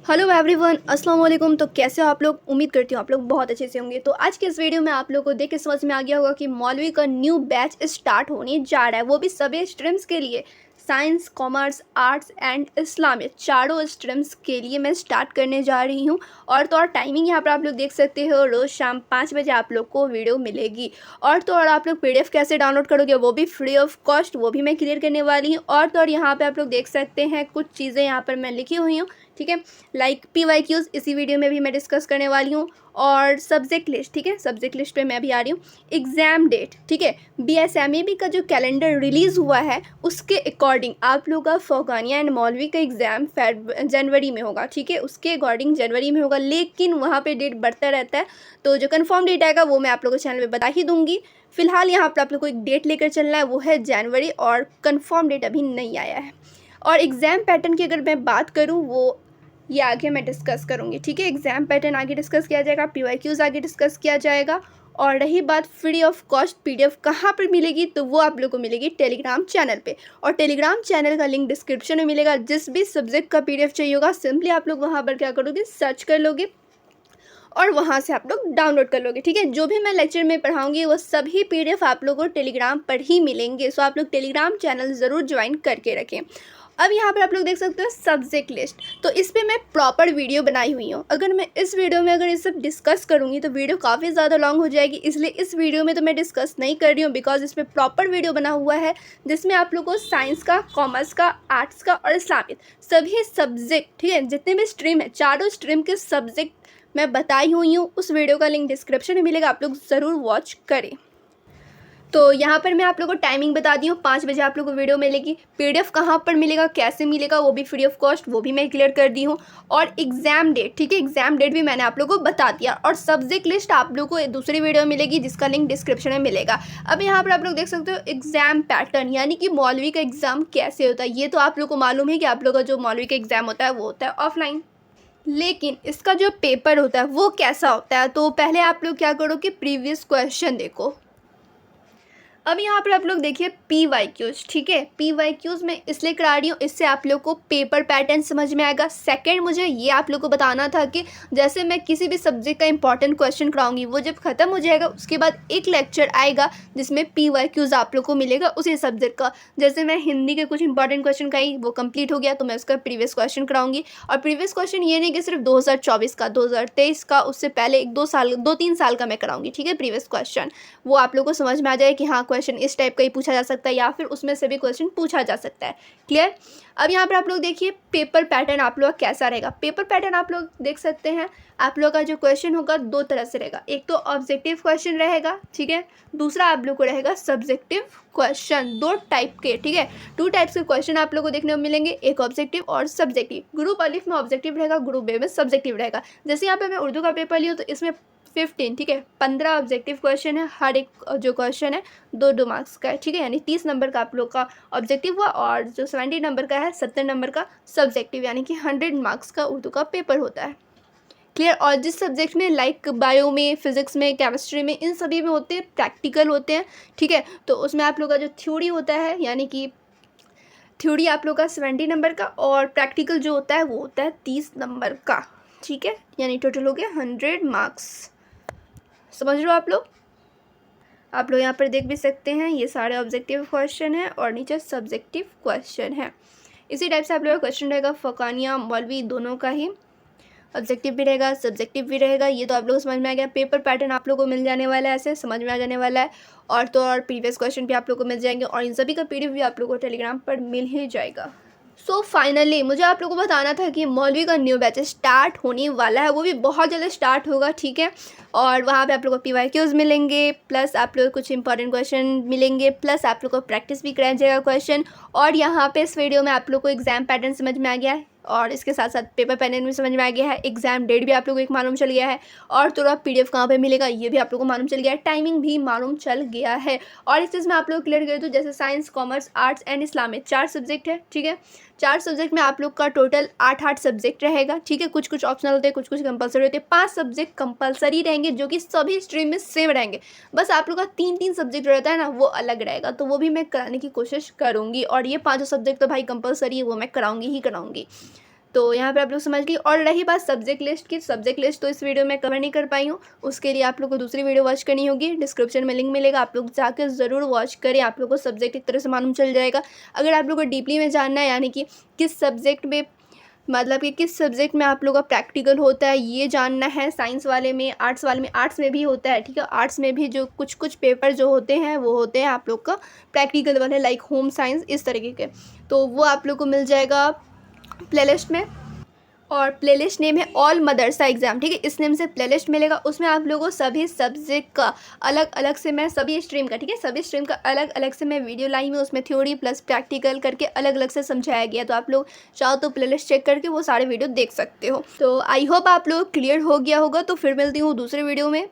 Hello everyone, अस्सलाम वालेकुम। तो कैसे हो आप लोग? उम्मीद करती हूँ आप लोग बहुत अच्छे से होंगे। तो आज के इस वीडियो में आप लोगों को देख के समझ में आ गया होगा कि मौलवी का न्यू बैच स्टार्ट होने जा रहा है, वो भी सभी स्ट्रीम्स के लिए। Science, commerce, arts and Islamic चारों स्ट्रीम्स के लिए मैं स्टार्ट करने जा रही हूँ। और टाइमिंग यहाँ पर आप लोग देख सकते हो, रोज़ शाम 5 बजे आप लोग को वीडियो मिलेगी। और आप लोग PDF कैसे डाउनलोड करोगे वो भी फ्री ऑफ कॉस्ट, वो भी मैं क्लियर करने वाली हूँ। और यहाँ पर आप लोग देख सकते हैं कुछ चीज़ें यहाँ पर मैं लिखी हुई हूँ, ठीक है। लाइक PYQs इसी वीडियो में भी मैं डिस्कस करने वाली हूँ, और सब्जेक्ट लिस्ट, ठीक है। सब्जेक्ट लिस्ट पे मैं भी आ रही हूँ। एग्ज़ाम डेट, ठीक है। BSMAB का जो कैलेंडर रिलीज़ हुआ है उसके अकॉर्डिंग आप लोग का फ़ौकानिया एंड मौलवी का एग्ज़ाम जनवरी में होगा, ठीक है। उसके अकॉर्डिंग जनवरी में होगा, लेकिन वहाँ पे डेट बढ़ता रहता है। तो जो कंफर्म डेट आएगा वो मैं आप लोगों को चैनल पे बता ही दूँगी। फ़िलहाल यहाँ पर आप लोग को एक डेट लेकर चलना है, वो है जनवरी, और कंफर्म डेट अभी नहीं आया है। और एग्ज़ाम पैटर्न की अगर मैं बात करूँ, वो ये आगे मैं डिस्कस करूँगी, ठीक है। एग्ज़ाम पैटर्न आगे डिस्कस किया जाएगा, PYQs आगे डिस्कस किया जाएगा। और रही बात फ्री ऑफ कॉस्ट PDF कहाँ पर मिलेगी, तो वो आप लोग को मिलेगी टेलीग्राम चैनल पे। और टेलीग्राम चैनल का लिंक डिस्क्रिप्शन में मिलेगा। जिस भी सब्जेक्ट का PDF चाहिए होगा, सिंपली आप लोग वहाँ पर क्या करोगे, सर्च कर लोगे और वहाँ से आप लोग डाउनलोड कर लोगे, ठीक है। जो भी मैं लेक्चर में पढ़ाऊँगी वो सभी PDF आप लोगों को टेलीग्राम पर ही मिलेंगे। सो आप लोग टेलीग्राम चैनल ज़रूर ज्वाइन करके रखें। अब यहाँ पर आप लोग देख सकते हो सब्जेक्ट लिस्ट, तो इस पर मैं प्रॉपर वीडियो बनाई हुई हूँ। अगर मैं इस वीडियो में अगर ये सब डिस्कस करूँगी तो वीडियो काफ़ी ज़्यादा लॉन्ग हो जाएगी, इसलिए इस वीडियो में तो मैं डिस्कस नहीं कर रही हूँ, बिकॉज इस पर प्रॉपर वीडियो बना हुआ है जिसमें आप लोग को साइंस का, कॉमर्स का, आर्ट्स का और इस्लामिक सभी सब्जेक्ट, ठीक है, जितने भी स्ट्रीम है, चारों स्ट्रीम के सब्जेक्ट मैं बताई हुई हूँ। उस वीडियो का लिंक डिस्क्रिप्शन में मिलेगा, आप लोग ज़रूर वॉच करें। तो यहाँ पर मैं आप लोगों को टाइमिंग बता दी हूँ, 5 बजे आप लोगों को वीडियो मिलेगी। PDF कहाँ पर मिलेगा, कैसे मिलेगा, वो भी फ्री ऑफ कॉस्ट, वो भी मैं क्लियर कर दी हूँ। और एग्ज़ाम डेट, ठीक है, एग्ज़ाम डेट भी मैंने आप लोगों को बता दिया। और सब्जेक्ट लिस्ट आप लोगों को दूसरी वीडियो में मिलेगी, जिसका लिंक डिस्क्रिप्शन में मिलेगा। अब यहाँ पर आप लोग देख सकते हो एग्ज़ाम पैटर्न, यानी कि मौलवी का एग्ज़ाम कैसे होता है। ये तो आप लोग को मालूम है कि आप लोग का जो मौलवी का एग्ज़ाम होता है वो होता है ऑफलाइन, लेकिन इसका जो पेपर होता है वो कैसा होता है। तो पहले आप लोग क्या करो कि प्रीवियस क्वेश्चन देखो। अब यहाँ पर आप लोग देखिए PYQs, ठीक है। PYQs मैं इसलिए करा रही हूँ, इससे आप लोग को पेपर पैटर्न समझ में आएगा। सेकंड, मुझे ये आप लोग को बताना था कि जैसे मैं किसी भी सब्जेक्ट का इंपॉर्टेंट क्वेश्चन कराऊंगी, वो जब ख़त्म हो जाएगा उसके बाद एक लेक्चर आएगा जिसमें PYQs आप लोग को मिलेगा उसी सब्जेक्ट का। जैसे मैं हिंदी के कुछ इंपॉर्टेंट क्वेश्चन कराई, वो कंप्लीट हो गया तो मैं उसका प्रीवियस क्वेश्चन कराऊंगी। और प्रीवियस क्वेश्चन ये नहीं कि सिर्फ 2024 का, 2023 का, उससे पहले 2-3 साल का मैं कराऊंगी, ठीक है। प्रीवियस क्वेश्चन वो आप लोग को समझ में आ जाए कि हाँ क्वेश्चन इस टाइप का ही पूछा जा सकता है, या फिर उसमें से भी क्वेश्चन पूछा जा सकता है। क्लियर। अब यहाँ पर आप लोग देखिए पेपर पैटर्न आप लोग का कैसा रहेगा। पेपर पैटर्न आप लोग देख सकते हैं, आप लोग का जो क्वेश्चन होगा दो तरह से रहेगा। एक तो ऑब्जेक्टिव क्वेश्चन रहेगा, ठीक है। दूसरा आप लोग को रहेगा सब्जेक्टिव क्वेश्चन, दो टाइप के, ठीक है। 2 टाइप्स के क्वेश्चन आप लोग को देखने को मिलेंगे, एक ऑब्जेक्टिव और सब्जेक्टिव। ग्रुप अलिफ में ऑब्जेक्टिव रहेगा, ग्रुप बे में सब्जेक्टिव रहेगा। जैसे यहाँ पे मैं उर्दू का पेपर ली हूँ तो इसमें 15, ठीक है, 15 ऑब्जेक्टिव क्वेश्चन है। हर एक जो क्वेश्चन है 2-2 मार्क्स का है, ठीक है। यानी 30 नंबर का आप लोग का ऑब्जेक्टिव हुआ, और जो 70 नंबर का है 70 नंबर का सब्जेक्टिव, यानी कि 100 मार्क्स का उर्दू का पेपर होता है। क्लियर। और जिस सब्जेक्ट में लाइक बायो में, फिजिक्स में, केमिस्ट्री में, इन सभी में होते हैं प्रैक्टिकल होते हैं, ठीक है। तो उसमें आप लोग का जो थ्योरी होता है, यानी कि थ्योरी आप लोग का 70 नंबर का, और प्रैक्टिकल जो होता है वो होता है 30 नंबर का, ठीक है। यानी टोटल हो गया 100 मार्क्स। समझ लो आप लोग। आप लोग यहाँ पर देख भी सकते हैं, ये सारे ऑब्जेक्टिव क्वेश्चन है और नीचे सब्जेक्टिव क्वेश्चन है। इसी टाइप से आप लोग का क्वेश्चन रहेगा फ़ौकानिया मौलवी दोनों का ही, ऑब्जेक्टिव भी रहेगा, सब्जेक्टिव भी रहेगा। ये तो आप लोग समझ में आ गया। पेपर पैटर्न आप लोगों को मिल जाने वाला है, ऐसे समझ में आ जाने वाला है। और प्रीवियस क्वेश्चन भी आप लोग को मिल जाएंगे, और इन सभी का PDF भी आप लोग को टेलीग्राम पर मिल ही जाएगा। सो फाइनली मुझे आप लोगों को बताना था कि मौलवी का न्यू बैच स्टार्ट होने वाला है, वो भी बहुत जल्द स्टार्ट होगा, ठीक है। और वहाँ पे आप लोगों को PYQs मिलेंगे, प्लस आप लोग को कुछ इंपॉर्टेंट क्वेश्चन मिलेंगे, प्लस आप लोग को प्रैक्टिस भी कराया जाएगा क्वेश्चन। और यहाँ पे इस वीडियो में आप लोग को एग्जाम पैटर्न समझ में आ गया है, और इसके साथ साथ पेपर पैटर्न भी समझ में आ गया है, एग्जाम डेट भी आप लोगों को एक मालूम चल गया है, और थोड़ा PDF कहाँ पे मिलेगा ये भी आप लोगों को मालूम चल गया है, टाइमिंग भी मालूम चल गया है। और इस चीज़ में आप लोग क्लियर गए तो जैसे science, commerce, arts and Islamic 4 subject है, ठीक है। 4 सब्जेक्ट में आप लोग का टोटल 8-8 सब्जेक्ट रहेगा, ठीक है। कुछ कुछ ऑप्शनल होते हैं, कुछ कुछ कंपलसरी होते हैं। 5 सब्जेक्ट कंपलसरी रहेंगे जो कि सभी स्ट्रीम में सेम रहेंगे। बस आप लोग का 3-3 सब्जेक्ट रहता है ना, वो अलग रहेगा, तो वो भी मैं कराने की कोशिश करूँगी। और ये 5 सब्जेक्ट तो भाई कंपलसरी है, वो मैं कराऊँगी ही कराऊँगी। तो यहाँ पे आप लोग समझ गए। और रही बात सब्जेक्ट लिस्ट की, सब्जेक्ट लिस्ट तो इस वीडियो में कवर नहीं कर पाई हूँ, उसके लिए आप लोग को दूसरी वीडियो वॉच करनी होगी। डिस्क्रिप्शन में लिंक मिलेगा, आप लोग जाकर ज़रूर वॉच करें, आप लोग को सब्जेक्ट एक तरह से मालूम चल जाएगा। अगर आप लोग को डीपली में जानना है, यानी कि किस सब्जेक्ट में, मतलब कि किस सब्जेक्ट में आप लोग का प्रैक्टिकल होता है, ये जानना है। साइंस वाले में, आर्ट्स वाले में, आर्ट्स में भी होता है, ठीक है। आर्ट्स में भी जो कुछ कुछ पेपर जो होते हैं वो होते हैं आप लोग का प्रैक्टिकल वाले, लाइक होम साइंस इस तरीके के। तो वो आप लोग को मिल जाएगा प्लेलिस्ट में, और प्लेलिस्ट नेम है ऑल मदरसा एग्ज़ाम, ठीक है। इस नेम से प्लेलिस्ट मिलेगा, उसमें आप लोगों को सभी सब्जेक्ट का अलग अलग से, मैं सभी स्ट्रीम का, ठीक है, सभी स्ट्रीम का अलग अलग से मैं वीडियो लाई हूँ। उसमें थ्योरी प्लस प्रैक्टिकल करके अलग अलग से समझाया गया। तो आप लोग चाहो तो प्लेलिस्ट चेक करके वो सारे वीडियो देख सकते हो। तो आई होप आप लोग क्लियर हो गया होगा। तो फिर मिलती हूँ दूसरे वीडियो में।